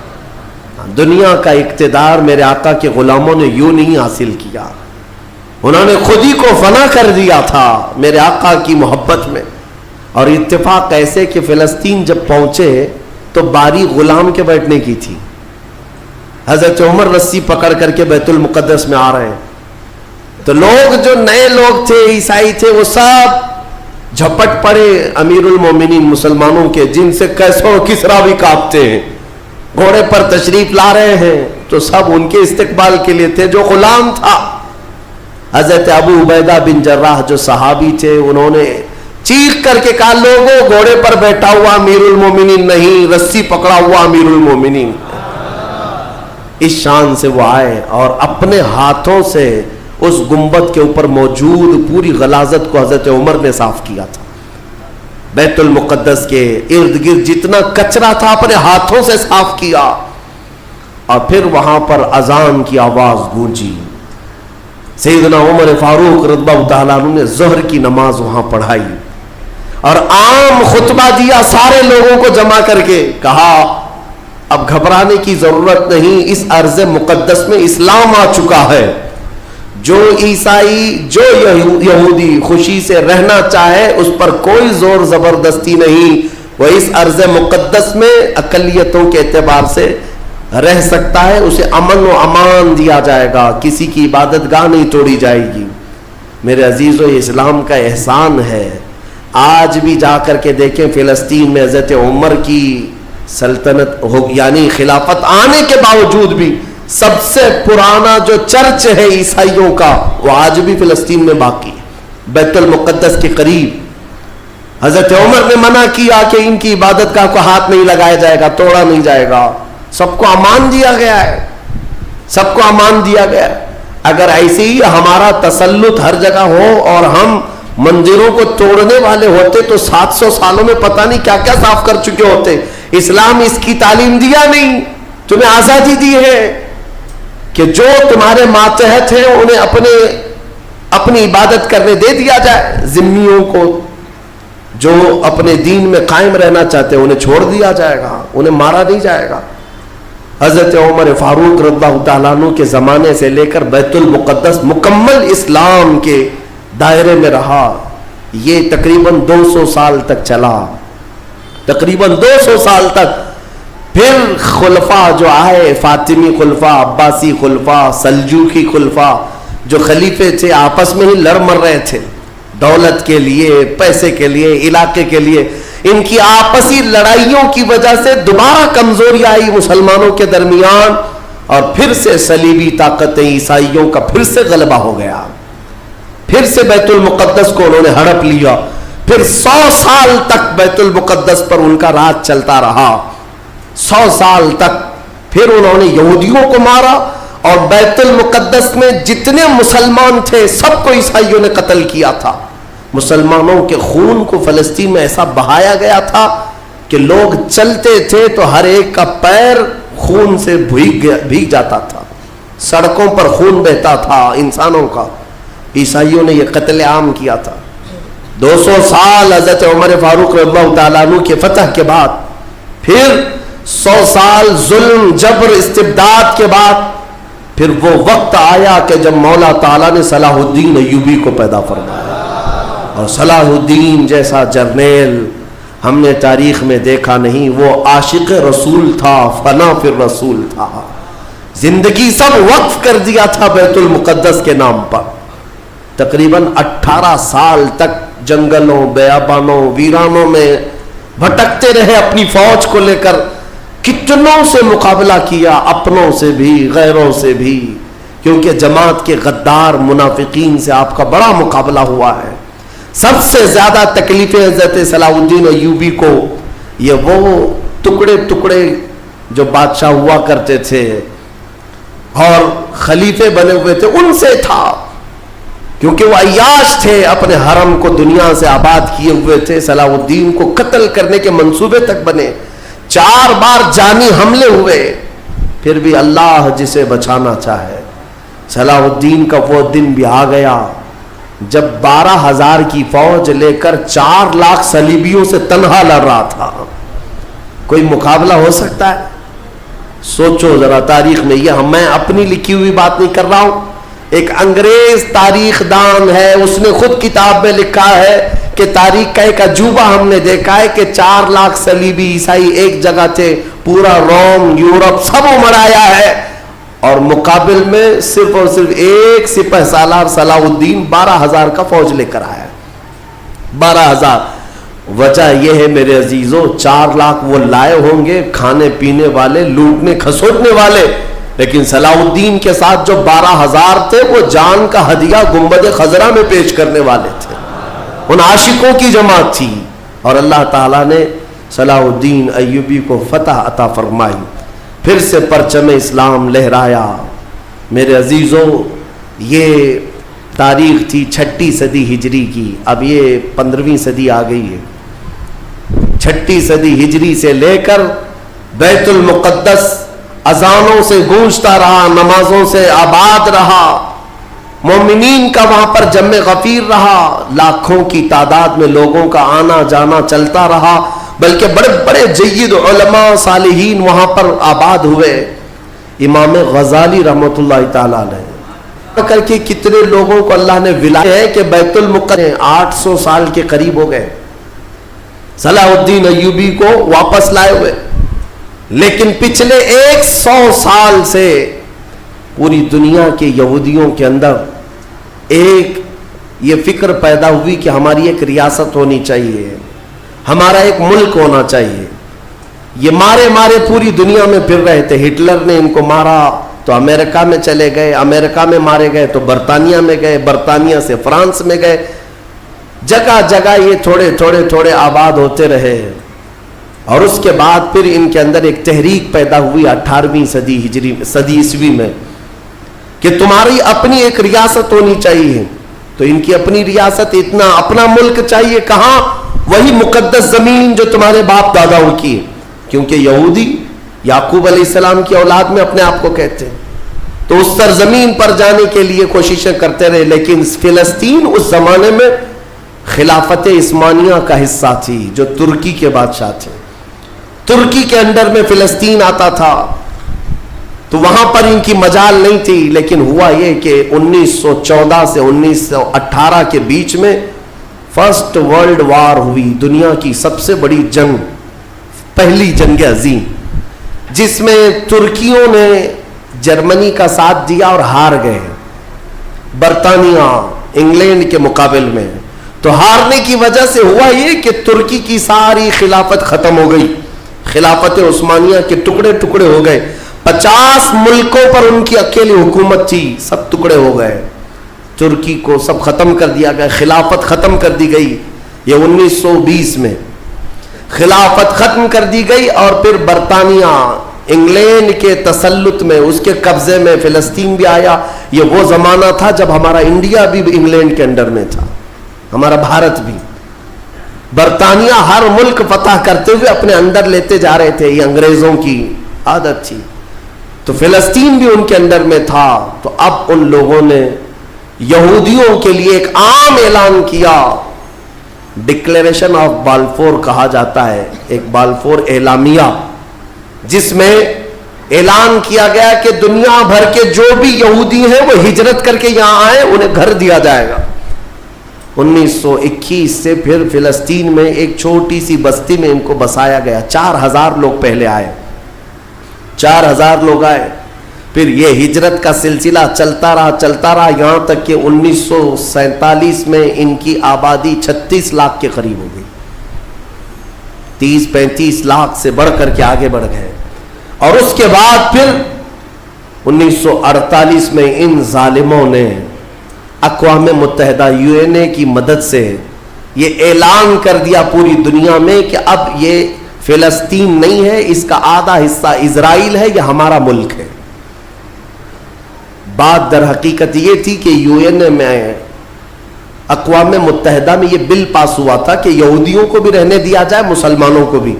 دنیا کا اقتدار میرے آقا کے غلاموں نے یوں نہیں حاصل کیا، انہوں نے خود ہی کو فنا کر دیا تھا میرے آقا کی محبت میں۔ اور اتفاق ایسے کہ فلسطین جب پہنچے تو باری غلام کے بیٹھنے کی تھی، حضرت عمر رسی پکڑ کر کے بیت المقدس میں آ رہے ہیں، تو لوگ جو نئے لوگ تھے، عیسائی تھے، وہ سب جھپٹ پڑے امیر المومنین مسلمانوں کے، جن سے کیسو کسرا بھی کانپتے ہیں، گھوڑے پر تشریف لا رہے ہیں، تو سب ان کے استقبال کے لیے تھے۔ جو غلام تھا حضرت ابو عبیدہ بن جراح جو صحابی تھے، انہوں نے چیخ کر کے کہا، لوگوں گھوڑے پر بیٹھا ہوا امیر المومنین نہیں، رسی پکڑا ہوا امیر المومنین۔ اس شان سے وہ آئے اور اپنے ہاتھوں سے اس گنبد کے اوپر موجود پوری غلاظت کو حضرت عمر نے صاف کیا تھا۔ بیت المقدس کے ارد گرد جتنا کچرا تھا اپنے ہاتھوں سے صاف کیا، اور پھر وہاں پر اذان کی آواز گونجی، سیدنا عمر فاروق رضی اللہ تعالیٰ عنہ نے ظہر کی نماز وہاں پڑھائی اور عام خطبہ دیا، سارے لوگوں کو جمع کر کے کہا اب گھبرانے کی ضرورت نہیں، اس ارض مقدس میں اسلام آ چکا ہے، جو عیسائی جو یہودی خوشی سے رہنا چاہے اس پر کوئی زور زبردستی نہیں، وہ اس ارض مقدس میں اقلیتوں کے اعتبار سے رہ سکتا ہے، اسے امن و امان دیا جائے گا، کسی کی عبادت گاہ نہیں توڑی جائے گی۔ میرے عزیزو، یہ اسلام کا احسان ہے۔ آج بھی جا کر کے دیکھیں فلسطین میں حضرت عمر کی سلطنت یعنی خلافت آنے کے باوجود بھی سب سے پرانا جو چرچ ہے عیسائیوں کا، وہ آج بھی فلسطین میں باقی ہے، بیت المقدس کے قریب۔ حضرت عمر نے منع کیا کہ ان کی عبادت گاہ کو ہاتھ نہیں لگایا جائے گا، توڑا نہیں جائے گا، سب کو امان دیا گیا ہے، سب کو امان دیا گیا ہے۔ اگر ایسے ہی ہمارا تسلط ہر جگہ ہو اور ہم مندروں کو توڑنے والے ہوتے تو 700 سالوں میں پتہ نہیں کیا کیا صاف کر چکے ہوتے۔ اسلام اس کی تعلیم دیا نہیں، تمہیں آزادی دی ہے کہ جو تمہارے ماتحت ہیں انہیں اپنی عبادت کرنے دے دیا جائے، ذمیوں کو جو اپنے دین میں قائم رہنا چاہتے ہیں انہیں چھوڑ دیا جائے گا، انہیں مارا نہیں جائے گا۔ حضرت عمر فاروق رضی اللہ تعالیٰ عنہ کے زمانے سے لے کر بیت المقدس مکمل اسلام کے دائرے میں رہا، یہ تقریباً 200 سال تک چلا، تقریباً 200 سال تک۔ پھر خلفاء جو آئے، فاطمی خلفاء، عباسی خلفاء، سلجوقی خلفاء، جو خلیفے تھے آپس میں ہی لڑ مر رہے تھے، دولت کے لیے، پیسے کے لیے، علاقے کے لیے، ان کی آپسی لڑائیوں کی وجہ سے دوبارہ کمزوری آئی مسلمانوں کے درمیان، اور پھر سے صلیبی طاقتیں عیسائیوں کا پھر سے غلبہ ہو گیا، پھر سے بیت المقدس کو انہوں نے ہڑپ لیا۔ پھر 100 سال تک بیت المقدس پر ان کا راج چلتا رہا، 100 سال تک۔ پھر انہوں نے یہودیوں کو مارا، اور بیت المقدس میں جتنے مسلمان تھے سب کو عیسائیوں نے قتل کیا تھا۔ مسلمانوں کے خون کو فلسطین میں ایسا بہایا گیا تھا کہ لوگ چلتے تھے تو ہر ایک کا پیر خون سے بھیگ جاتا تھا، سڑکوں پر خون بہتا تھا انسانوں کا۔ عیسائیوں نے یہ قتل عام کیا تھا۔ 200 سال حضرت عمر فاروق رضی اللہ تعالیٰ عنہ کے فتح کے بعد، پھر 100 سال ظلم، جبر، استبداد کے بعد، پھر وہ وقت آیا کہ جب مولا تعالیٰ نے صلاح الدین ایوبی کو پیدا فرمایا، اور صلاح الدین جیسا جرنیل ہم نے تاریخ میں دیکھا نہیں۔ وہ عاشق رسول تھا، فنا فی الرسول تھا، زندگی سب وقف کر دیا تھا بیت المقدس کے نام پر۔ تقریباً 18 سال تک جنگلوں، بیابانوں، ویرانوں میں بھٹکتے رہے اپنی فوج کو لے کر, کتنوں سے مقابلہ کیا, اپنوں سے بھی غیروں سے بھی, کیونکہ جماعت کے غدار منافقین سے آپ کا بڑا مقابلہ ہوا ہے. سب سے زیادہ تکلیفیں حضرت صلاح الدین ایوبی کو یہ وہ ٹکڑے ٹکڑے جو بادشاہ ہوا کرتے تھے اور خلیفے بنے ہوئے تھے ان سے تھا, کیونکہ وہ عیاش تھے, اپنے حرم کو دنیا سے آباد کیے ہوئے تھے. صلاح الدین کو قتل کرنے کے منصوبے تک بنے, 4 بار جانی حملے ہوئے, پھر بھی اللہ جسے بچانا چاہے. صلاح الدین کا وہ دن بھی آ گیا جب 12,000 کی فوج لے کر 4 لاکھ صلیبیوں سے تنہا لڑ رہا تھا. کوئی مقابلہ ہو سکتا ہے؟ سوچو ذرا تاریخ میں. یہ میں اپنی لکھی ہوئی بات نہیں کر رہا ہوں, ایک انگریز تاریخ دان ہے, اس نے خود کتاب میں لکھا ہے کہ تاریخ کا ایک عجوبہ ہم نے دیکھا ہے کہ 4 لاکھ صلیبی عیسائی ایک جگہ تھے, پورا روم یورپ سب مڑایا ہے, اور مقابل میں صرف اور صرف ایک سپہ سالار صلاح الدین 12,000 کا فوج لے کر آیا. 12,000. وجہ یہ ہے میرے عزیزوں, 4 لاکھ وہ لائے ہوں گے کھانے پینے والے, لوٹنے کھسوٹنے والے, لیکن صلاح الدین کے ساتھ جو 12,000 تھے وہ جان کا ہدیہ گنبد خضرا میں پیش کرنے والے تھے. ان عاشقوں کی جماعت تھی, اور اللہ تعالیٰ نے صلاح الدین ایوبی کو فتح عطا فرمائی, پھر سے پرچم اسلام لہرایا. میرے عزیزوں, یہ تاریخ تھی 6 صدی ہجری کی, اب یہ 15ویں صدی آ گئی ہے. 6 صدی ہجری سے لے کر بیت المقدس اذانوں سے گونجتا رہا, نمازوں سے آباد رہا, مومنین کا وہاں پر جمع غفیر رہا, لاکھوں کی تعداد میں لوگوں کا آنا جانا چلتا رہا, بلکہ بڑے بڑے جید علماء صالحین وہاں پر آباد ہوئے. امام غزالی رحمۃ اللہ تعالیٰ علیہ کر کے کتنے لوگوں کو اللہ نے ولایت ہے کہ بیت المقدس 800 سال کے قریب ہو گئے صلاح الدین ایوبی کو واپس لائے ہوئے, لیکن پچھلے 100 سال سے پوری دنیا کے یہودیوں کے اندر ایک یہ فکر پیدا ہوئی کہ ہماری ایک ریاست ہونی چاہیے, ہمارا ایک ملک ہونا چاہیے. یہ مارے مارے پوری دنیا میں پھر رہے تھے. ہٹلر نے ان کو مارا تو امریکہ میں چلے گئے, امریکہ میں مارے گئے تو برطانیہ میں گئے, برطانیہ سے فرانس میں گئے, جگہ جگہ یہ تھوڑے تھوڑے تھوڑے آباد ہوتے رہے. اور اس کے بعد پھر ان کے اندر ایک تحریک پیدا ہوئی 18ویں صدی عیسوی میں کہ تمہاری اپنی ایک ریاست ہونی چاہیے. تو ان کی اپنی ریاست, اتنا اپنا ملک چاہیے کہاں, وہی مقدس زمین جو تمہارے باپ داداؤں کی, کیونکہ یہودی یعقوب علیہ السلام کی اولاد میں اپنے آپ کو کہتے ہیں. تو اس سرزمین پر جانے کے لیے کوششیں کرتے رہے, لیکن فلسطین اس زمانے میں خلافت عثمانیہ کا حصہ تھی جو ترکی کے بادشاہ تھے. ترکی کے اندر میں فلسطین آتا تھا, تو وہاں پر ان کی مجال نہیں تھی. لیکن ہوا یہ کہ 1914 سے 1918 کے بیچ میں فرسٹ ورلڈ وار ہوئی, دنیا کی سب سے بڑی جنگ, پہلی جنگ عظیم, جس میں ترکیوں نے جرمنی کا ساتھ دیا اور ہار گئے برطانیہ انگلینڈ کے مقابل میں. تو ہارنے کی وجہ سے ہوا یہ کہ ترکی کی ساری خلافت ختم ہو گئی, خلافت عثمانیہ کے ٹکڑے ٹکڑے ہو گئے. 50 ملکوں پر ان کی اکیلی حکومت تھی, سب ٹکڑے ہو گئے. ترکی کو سب ختم کر دیا گیا, خلافت ختم کر دی گئی. یہ 1920 میں خلافت ختم کر دی گئی, اور پھر برطانیہ انگلینڈ کے تسلط میں, اس کے قبضے میں فلسطین بھی آیا. یہ وہ زمانہ تھا جب ہمارا انڈیا بھی انگلینڈ کے انڈر میں تھا, ہمارا بھارت بھی. برطانیہ ہر ملک فتح کرتے ہوئے اپنے اندر لیتے جا رہے تھے, یہ انگریزوں کی عادت تھی. تو فلسطین بھی ان کے اندر میں تھا. تو اب ان لوگوں نے یہودیوں کے لیے ایک عام اعلان کیا, ڈکلیریشن آف بالفور کہا جاتا ہے, ایک بالفور اعلامیہ, جس میں اعلان کیا گیا کہ دنیا بھر کے جو بھی یہودی ہیں وہ ہجرت کر کے یہاں آئے, انہیں گھر دیا جائے گا. 1921 سے پھر فلسطین میں ایک چھوٹی سی بستی میں ان کو بسایا گیا. 4000 لوگ پہلے آئے, 4000 لوگ آئے. پھر یہ ہجرت کا سلسلہ چلتا رہا یہاں تک کہ 1947 میں ان کی آبادی 36 لاکھ کے قریب ہو گئی. 30-35 لاکھ سے بڑھ کر کے آگے بڑھ گئے. اور اس کے بعد پھر 1948 میں ان ظالموں نے اقوام متحدہ UN کی مدد سے یہ اعلان کر دیا پوری دنیا میں کہ اب یہ فلسطین نہیں ہے، اس کا آدھا حصہ اسرائیل ہے، یہ ہمارا ملک ہے. بات در حقیقت یہ تھی کہ UN میں اقوام متحدہ میں یہ بل پاس ہوا تھا کہ یہودیوں کو بھی رہنے دیا جائے، مسلمانوں کو بھی.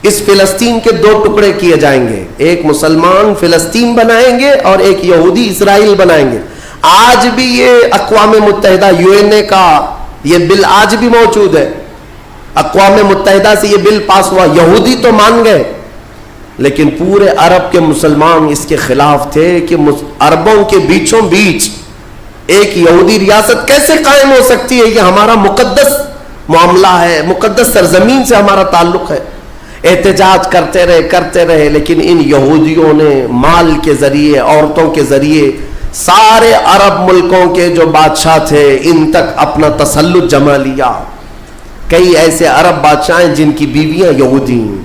اس فلسطین کے 2 ٹکڑے کیے جائیں گے، ایک مسلمان فلسطین بنائیں گے اور ایک یہودی اسرائیل بنائیں گے. آج بھی یہ اقوام متحدہ UN کا یہ بل آج بھی موجود ہے. اقوام متحدہ سے یہ بل پاس ہوا. یہودی تو مان گئے لیکن پورے عرب کے مسلمان اس کے خلاف تھے کہ عربوں کے بیچوں بیچ ایک یہودی ریاست کیسے قائم ہو سکتی ہے؟ یہ ہمارا مقدس معاملہ ہے، مقدس سرزمین سے ہمارا تعلق ہے. احتجاج کرتے رہے لیکن ان یہودیوں نے مال کے ذریعے، عورتوں کے ذریعے سارے عرب ملکوں کے جو بادشاہ تھے ان تک اپنا تسلط جما لیا. کئی ایسے عرب بادشاہ ہیں جن کی بیویاں یہودی ہیں،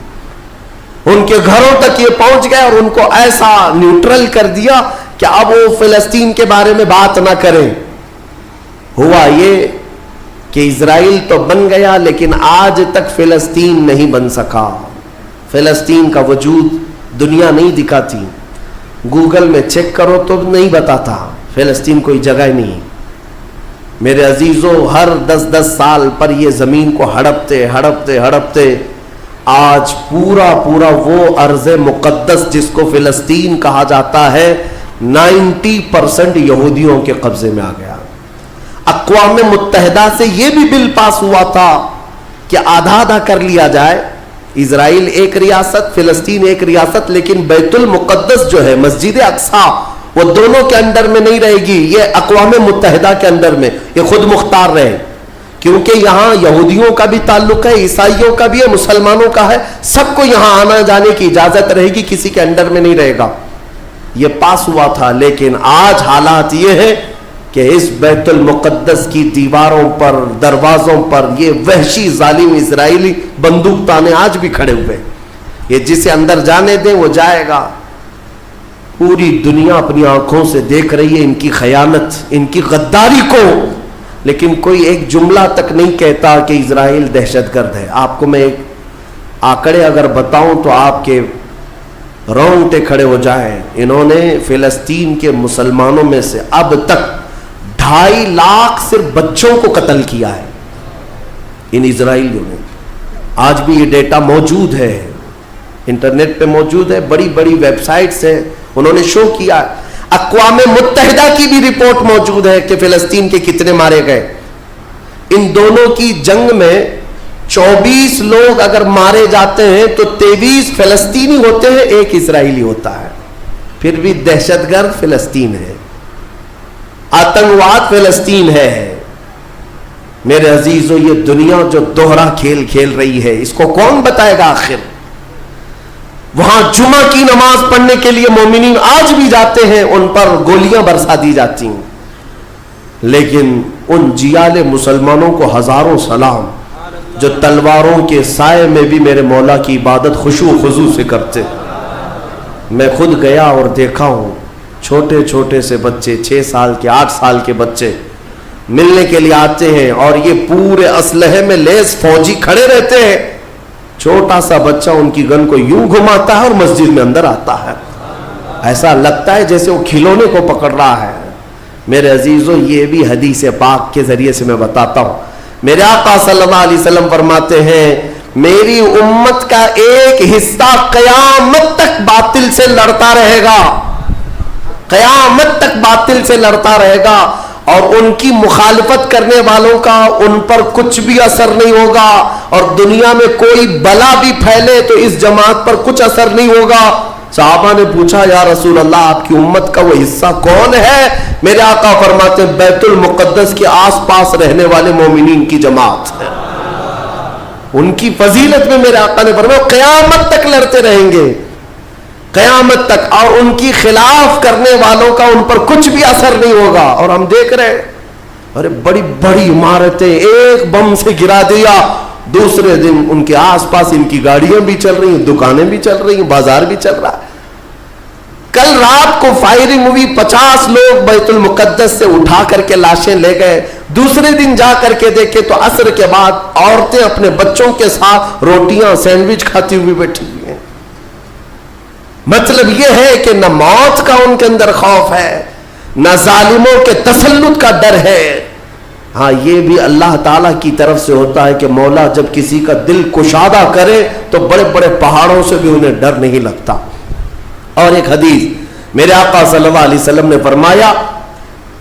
ان کے گھروں تک یہ پہنچ گئے اور ان کو ایسا نیوٹرل کر دیا کہ اب وہ فلسطین کے بارے میں بات نہ کریں. ہوا یہ کہ اسرائیل تو بن گیا لیکن آج تک فلسطین نہیں بن سکا. فلسطین کا وجود دنیا نہیں دکھاتی. گوگل میں چیک کرو تو نہیں بتاتا فلسطین کوئی جگہ نہیں. میرے عزیزوں، ہر 10 سال پر یہ زمین کو ہڑپتے آج پورا وہ ارض مقدس جس کو فلسطین کہا جاتا ہے 90% یہودیوں کے قبضے میں آ گیا. اقوام متحدہ سے یہ بھی بل پاس ہوا تھا کہ آدھا کر لیا جائے، اسرائیل ایک ریاست، فلسطین ایک ریاست، لیکن بیت المقدس جو ہے، مسجد اقصی، وہ دونوں کے انڈر میں نہیں رہے گی، یہ اقوام متحدہ کے انڈر میں، یہ خود مختار رہے. کیونکہ یہاں یہودیوں کا بھی تعلق ہے، عیسائیوں کا بھی ہے، مسلمانوں کا ہے، سب کو یہاں آنا جانے کی اجازت رہے گی، کسی کے انڈر میں نہیں رہے گا. یہ پاس ہوا تھا. لیکن آج حالات یہ ہے کہ اس بیت المقدس کی دیواروں پر، دروازوں پر یہ وحشی ظالم اسرائیلی بندوق تانے آج بھی کھڑے ہوئے. یہ جسے اندر جانے دیں وہ جائے گا. پوری دنیا اپنی آنکھوں سے دیکھ رہی ہے ان کی خیانت، ان کی غداری کو، لیکن کوئی ایک جملہ تک نہیں کہتا کہ اسرائیل دہشت گرد ہے. آپ کو میں ایک آنکڑے اگر بتاؤں تو آپ کے رونگٹے کھڑے ہو جائیں. انہوں نے فلسطین کے مسلمانوں میں سے اب تک 2.5 لاکھ صرف بچوں کو قتل کیا ہے ان اسرائیلیوں نے. آج بھی یہ ڈیٹا موجود ہے، انٹرنیٹ پہ موجود ہے، بڑی ویب سائٹس ہیں، انہوں نے شو کیا. اقوام متحدہ کی بھی رپورٹ موجود ہے کہ فلسطین کے کتنے مارے گئے. ان دونوں کی جنگ میں 24 لوگ اگر مارے جاتے ہیں تو 23 فلسطینی ہوتے ہیں، 1 اسرائیلی ہوتا ہے. پھر بھی دہشت گرد فلسطین ہے، آتنکواد فلسطین ہے. میرے عزیزو، یہ دنیا جو دوہرا کھیل کھیل رہی ہے اس کو کون بتائے گا آخر؟ وہاں جمعہ کی نماز پڑھنے کے لیے مومنین آج بھی جاتے ہیں، ان پر گولیاں برسا دی جاتی ہیں، لیکن ان جیال مسلمانوں کو ہزاروں سلام جو تلواروں کے سائے میں بھی میرے مولا کی عبادت خشوع و خضوع سے کرتے. میں خود گیا اور دیکھا ہوں چھوٹے سے بچے، 6 سال کے 8 سال کے بچے ملنے کے لیے آتے ہیں اور یہ پورے اسلحے میں لیس فوجی کھڑے رہتے ہیں. چھوٹا سا بچہ ان کی گن کو یوں گھماتا ہے اور مسجد میں اندر آتا ہے، ایسا لگتا ہے جیسے وہ کھلونے کو پکڑ رہا ہے. میرے عزیزو، یہ بھی حدیث پاک کے ذریعے سے میں بتاتا ہوں. میرے آقا صلی اللہ علیہ وسلم فرماتے ہیں میری امت کا ایک حصہ قیامت تک باطل سے لڑتا رہے گا، قیامت تک باطل سے لڑتا رہے گا، اور ان کی مخالفت کرنے والوں کا ان پر کچھ بھی اثر نہیں ہوگا، اور دنیا میں کوئی بلا بھی پھیلے تو اس جماعت پر کچھ اثر نہیں ہوگا. صحابہ نے پوچھا یا رسول اللہ آپ کی امت کا وہ حصہ کون ہے؟ میرے آقا فرماتے ہیں بیت المقدس کے آس پاس رہنے والے مومنین کی جماعت ہے. ان کی فضیلت میں میرے آقا نے فرمایا قیامت تک لڑتے رہیں گے، قیامت تک، اور ان کی خلاف کرنے والوں کا ان پر کچھ بھی اثر نہیں ہوگا. اور ہم دیکھ رہے ہیں ارے بڑی عمارتیں ایک بم سے گرا دیا، دوسرے دن ان کے آس پاس ان کی گاڑیاں بھی چل رہی ہیں, دکانیں بھی چل رہی ہیں, بازار بھی چل رہا ہے. کل رات کو فائرنگ ہوئی, 50 لوگ بیت المقدس سے اٹھا کر کے لاشیں لے گئے. دوسرے دن جا کر کے دیکھے تو عصر کے بعد عورتیں اپنے بچوں کے ساتھ روٹیاں سینڈوچ کھاتی ہوئی بیٹھی ہوئی ہیں. مطلب یہ ہے کہ نہ موت کا ان کے اندر خوف ہے, نہ ظالموں کے تسلط کا ڈر ہے. ہاں یہ بھی اللہ تعالیٰ کی طرف سے ہوتا ہے کہ مولا جب کسی کا دل کشادہ کرے تو بڑے بڑے پہاڑوں سے بھی انہیں ڈر نہیں لگتا. اور ایک حدیث میرے آقا صلی اللہ علیہ وسلم نے فرمایا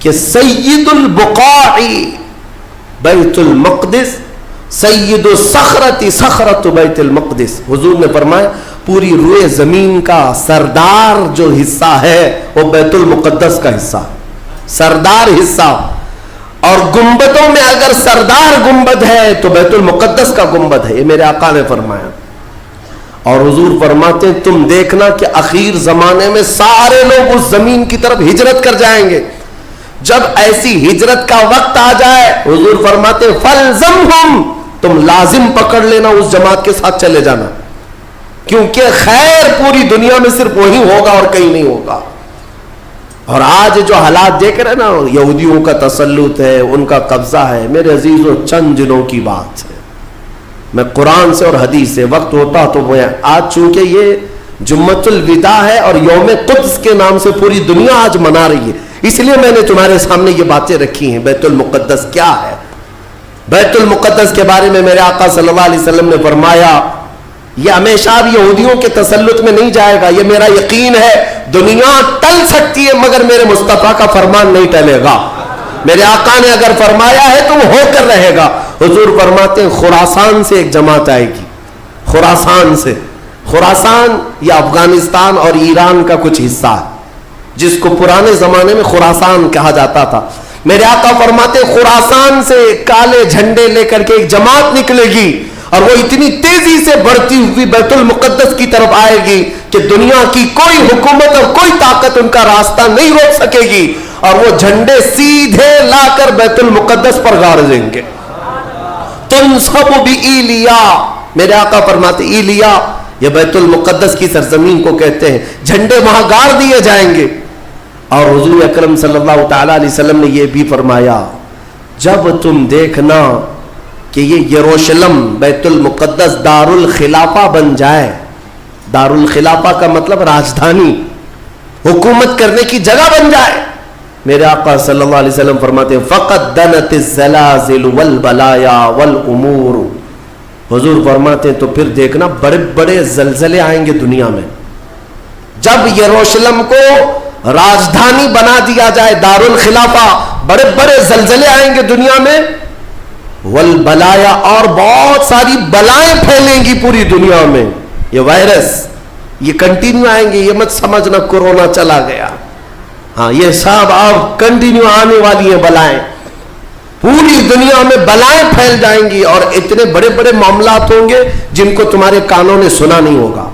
کہ سید البقاع بیت المقدس سید الصخرۃ صخرۃ بیت المقدس. حضور نے فرمایا پوری روئے زمین کا سردار جو حصہ ہے وہ بیت المقدس کا حصہ, سردار حصہ. اور گنبدوں میں اگر سردار گنبد ہے تو بیت المقدس کا گنبد ہے, یہ میرے آقا نے فرمایا. اور حضور فرماتے ہیں تم دیکھنا کہ اخیر زمانے میں سارے لوگ اس زمین کی طرف ہجرت کر جائیں گے. جب ایسی ہجرت کا وقت آ جائے حضور فرماتے ہیں فَلْزَمْهُمْ, تم لازم پکڑ لینا, اس جماعت کے ساتھ چلے جانا, کیونکہ خیر پوری دنیا میں صرف وہی ہوگا اور کہیں نہیں ہوگا. اور آج جو حالات دیکھ رہے ہیں نا, یہودیوں کا تسلط ہے, ان کا قبضہ ہے, میرے عزیزوں چند دنوں کی بات ہے. میں قرآن سے اور حدیث سے وقت ہوتا تو میں آج, چونکہ یہ جمعۃ الوداع ہے اور یوم قدس کے نام سے پوری دنیا آج منا رہی ہے, اس لیے میں نے تمہارے سامنے یہ باتیں رکھی ہیں. بیت المقدس کیا ہے؟ بیت المقدس کے بارے میں میرے آقا صلی اللہ علیہ وسلم نے فرمایا یہ ہمیشہ اب یہودیوں کے تسلط میں نہیں جائے گا. یہ میرا یقین ہے, دنیا ٹل سکتی ہے مگر میرے مصطفیٰ کا فرمان نہیں ٹلے گا. میرے آقا نے اگر فرمایا ہے تو وہ ہو کر رہے گا. حضور فرماتے ہیں خراسان سے ایک جماعت آئے گی, خراسان سے. خراسان یہ افغانستان اور ایران کا کچھ حصہ ہے جس کو پرانے زمانے میں خراسان کہا جاتا تھا. میرے آقا فرماتے ہیں خراسان سے کالے جھنڈے لے کر کے ایک جماعت نکلے گی اور وہ اتنی تیزی سے بڑھتی ہوئی بیت المقدس کی طرف آئے گی کہ دنیا کی کوئی حکومت اور کوئی طاقت ان کا راستہ نہیں روک سکے گی, اور وہ جھنڈے سیدھے لا کر بیت المقدس پر گاڑ دیں گے. تنصب بإیلیا, میرے آقا فرماتے ایلیا یہ بیت المقدس کی سرزمین کو کہتے ہیں, جھنڈے وہاں گاڑ دیے جائیں گے. اور حضور اکرم صلی اللہ تعالی علیہ وسلم نے یہ بھی فرمایا جب تم دیکھنا کہ یہ یروشلم بیت المقدس دار الخلافہ بن جائے, دار الخلافہ کا مطلب راجدھانی, حکومت کرنے کی جگہ بن جائے, میرے آقا صلی اللہ علیہ وسلم فرماتے ہیں فقط دنت الزلازل والبلایا والامور. حضور فرماتے ہیں تو پھر دیکھنا بڑے بڑے زلزلے آئیں گے دنیا میں. جب یروشلم کو راجدھانی بنا دیا جائے دار الخلافہ, بڑے بڑے زلزلے آئیں گے دنیا میں, والبلایا اور بہت ساری بلائیں پھیلیں گی پوری دنیا میں. یہ وائرس یہ کنٹینیو آئیں گے, یہ مت سمجھنا کورونا چلا گیا, ہاں یہ سب اب کنٹینیو آنے والی ہیں بلائیں. پوری دنیا میں بلائیں پھیل جائیں گی اور اتنے بڑے بڑے معاملات ہوں گے جن کو تمہارے کانوں نے سنا نہیں ہوگا.